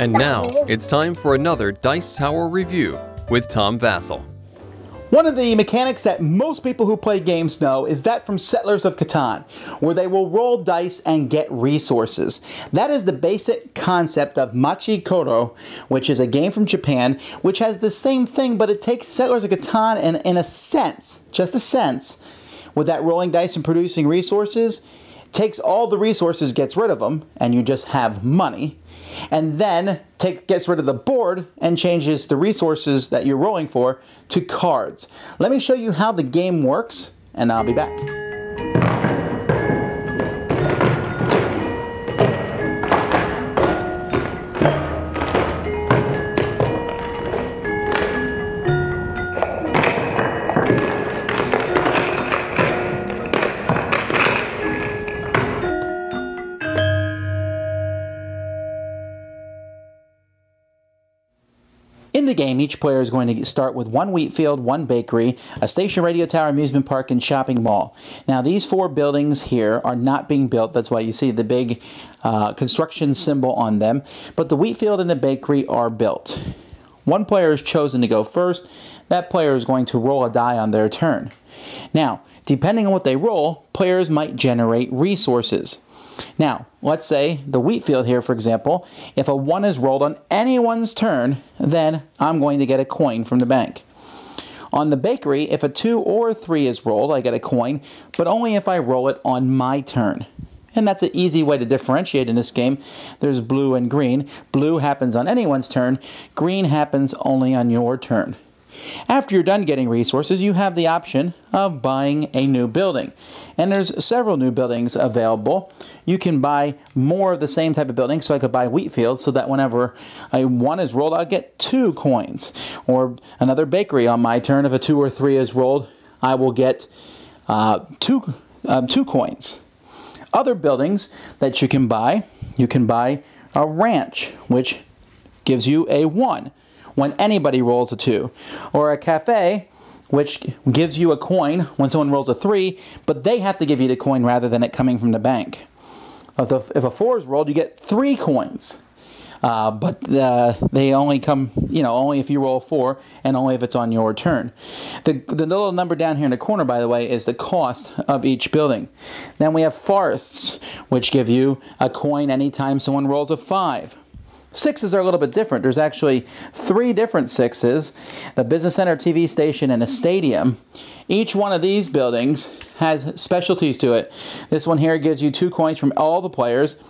And now, it's time for another Dice Tower review with Tom Vasel. One of the mechanics that most people who play games know is that from Settlers of Catan, where they will roll dice and get resources. That is the basic concept of Machi Koro, which is a game from Japan, which has the same thing, but it takes Settlers of Catan and in a sense, just a sense, with that rolling dice and producing resources, takes all the resources, gets rid of them, and you just have money. And then gets rid of the board and changes the resources that you're rolling for to cards. Let me show you how the game works, and I'll be back. In the game, each player is going to start with one wheat field, one bakery, a station, radio tower, amusement park, and shopping mall. Now, these four buildings here are not being built. That's why you see the big construction symbol on them. But the wheat field and the bakery are built. One player is chosen to go first. That player is going to roll a die on their turn. Now, depending on what they roll, players might generate resources. Now, let's say the wheat field here, for example, if a 1 is rolled on anyone's turn, then I'm going to get a coin from the bank. On the bakery, if a 2 or a 3 is rolled, I get a coin, but only if I roll it on my turn. And that's an easy way to differentiate in this game. There's blue and green. Blue happens on anyone's turn. Green happens only on your turn. After you're done getting resources, you have the option of buying a new building. And there's several new buildings available. You can buy more of the same type of building, so I could buy wheat field so that whenever a 1 is rolled, I'll get 2 coins. Or another bakery on my turn, if a 2 or 3 is rolled, I will get 2 coins. Other buildings that you can buy a ranch, which gives you a 1. When anybody rolls a 2. Or a cafe, which gives you a coin when someone rolls a 3, but they have to give you the coin rather than it coming from the bank. If a 4 is rolled, you get 3 coins. But they only come, only if you roll 4 and only if it's on your turn. The little number down here in the corner, by the way, is the cost of each building. Then we have forests, which give you a coin anytime someone rolls a 5. 6s are a little bit different. There's actually 3 different 6s, the business center, TV station, and a stadium. Each one of these buildings has specialties to it. This one here gives you 2 coins from all the players,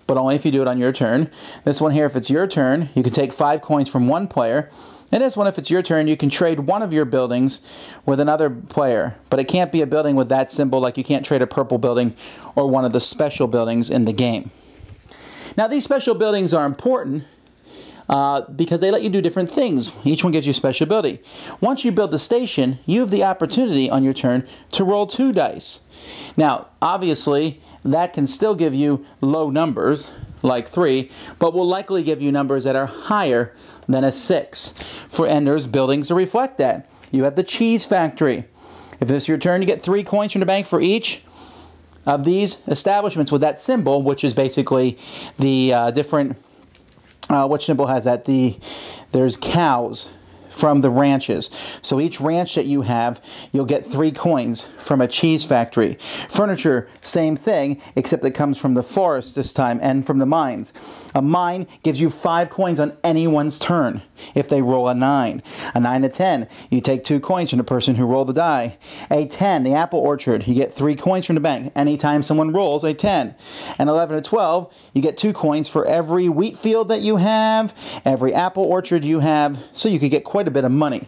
but only if you do it on your turn. This one here, if it's your turn, you can take 5 coins from one player. And this one, if it's your turn, you can trade one of your buildings with another player. But it can't be a building with that symbol, like you can't trade a purple building or one of the special buildings in the game. Now, these special buildings are important because they let you do different things. Each one gives you special ability. Once you build the station, you have the opportunity on your turn to roll 2 dice. Now, obviously, that can still give you low numbers, like 3, but will likely give you numbers that are higher than a 6. And there's buildings to reflect that. You have the cheese factory. If this is your turn, you get 3 coins from the bank for each of these establishments with that symbol, which is basically the different, which symbol has that? There's cows from the ranches. So each ranch that you have, you'll get 3 coins from a cheese factory. Furniture, same thing, except it comes from the forest this time and from the mines. A mine gives you 5 coins on anyone's turn if they roll a 9. A 9 to 10, you take 2 coins from the person who rolled the die. A 10, the apple orchard, you get 3 coins from the bank anytime someone rolls a 10. And 11 to 12, you get 2 coins for every wheat field that you have, every apple orchard you have, so you could get quite a bit of money.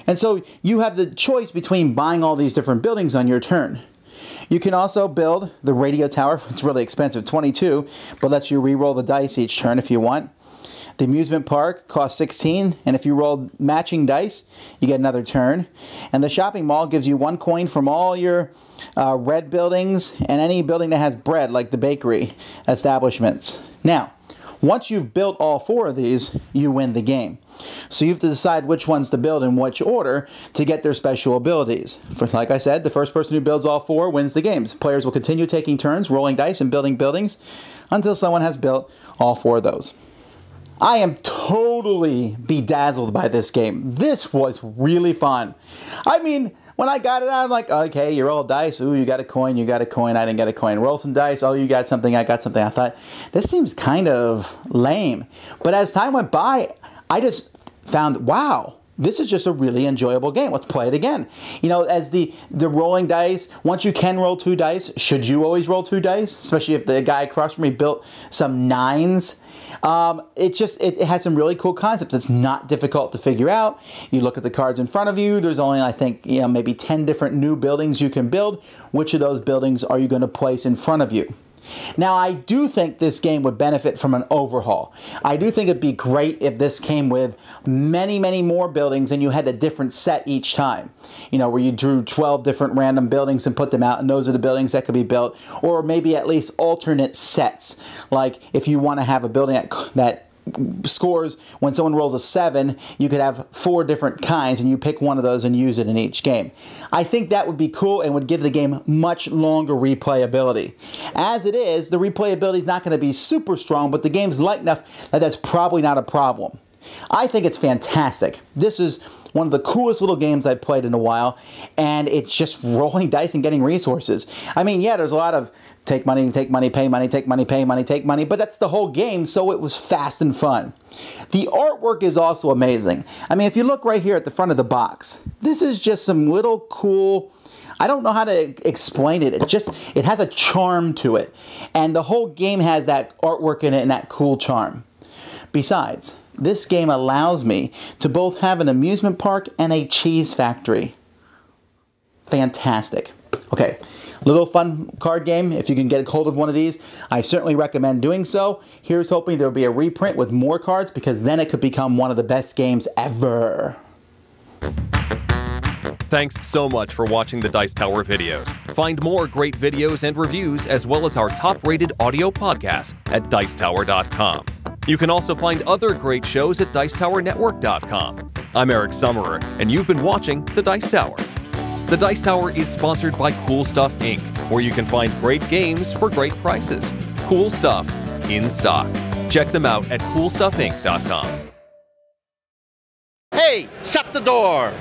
And so you have the choice between buying all these different buildings on your turn. You can also build the radio tower. It's really expensive, 22, but lets you re-roll the dice each turn if you want. The amusement park costs 16, and if you roll matching dice, you get another turn. And the shopping mall gives you 1 coin from all your red buildings and any building that has bread, like the bakery establishments. Now, once you've built all 4 of these, you win the game. So you have to decide which ones to build in which order to get their special abilities. Like I said, the first person who builds all 4 wins the games. Players will continue taking turns, rolling dice and building buildings until someone has built all 4 of those. I am totally bedazzled by this game. This was really fun. I mean, when I got it out, I'm like, okay, you roll dice. Ooh, you got a coin, you got a coin. I didn't get a coin. Roll some dice. Oh, you got something, I got something. I thought, this seems kind of lame. But as time went by, I just found, wow, this is just a really enjoyable game. Let's play it again. You know, as the rolling dice, once you can roll 2 dice, should you always roll 2 dice? Especially if the guy across from me built some 9s. It has some really cool concepts. It's not difficult to figure out. You look at the cards in front of you. There's only, I think, maybe 10 different new buildings you can build. Which of those buildings are you going to place in front of you? Now, I do think this game would benefit from an overhaul. I do think it'd be great if this came with many, many more buildings and you had a different set each time. You know, where you drew 12 different random buildings and put them out, and those are the buildings that could be built. Or maybe at least alternate sets. Like, if you want to have a building that scores, when someone rolls a 7, you could have 4 different kinds and you pick one of those and use it in each game. I think that would be cool and would give the game much longer replayability. As it is, the replayability is not going to be super strong, but the game's light enough that that's probably not a problem. I think it's fantastic. This is one of the coolest little games I've played in a while, and it's just rolling dice and getting resources. I mean, yeah, there's a lot of take money, pay money, take money, pay money, take money, but that's the whole game, so it was fast and fun. The artwork is also amazing. I mean, if you look right here at the front of the box, this is just some little cool, I don't know how to explain it. It has a charm to it, and the whole game has that artwork in it and that cool charm. Besides, this game allows me to both have an amusement park and a cheese factory. Fantastic. Okay, little fun card game. If you can get a hold of one of these, I certainly recommend doing so. Here's hoping there'll be a reprint with more cards, because then it could become one of the best games ever. Thanks so much for watching the Dice Tower videos. Find more great videos and reviews, as well as our top-rated audio podcast at Dicetower.com. You can also find other great shows at Dicetowernetwork.com. I'm Eric Summerer, and you've been watching The Dice Tower. The Dice Tower is sponsored by Cool Stuff Inc., where you can find great games for great prices. Cool stuff in stock. Check them out at CoolStuffInc.com. Hey, shut the door!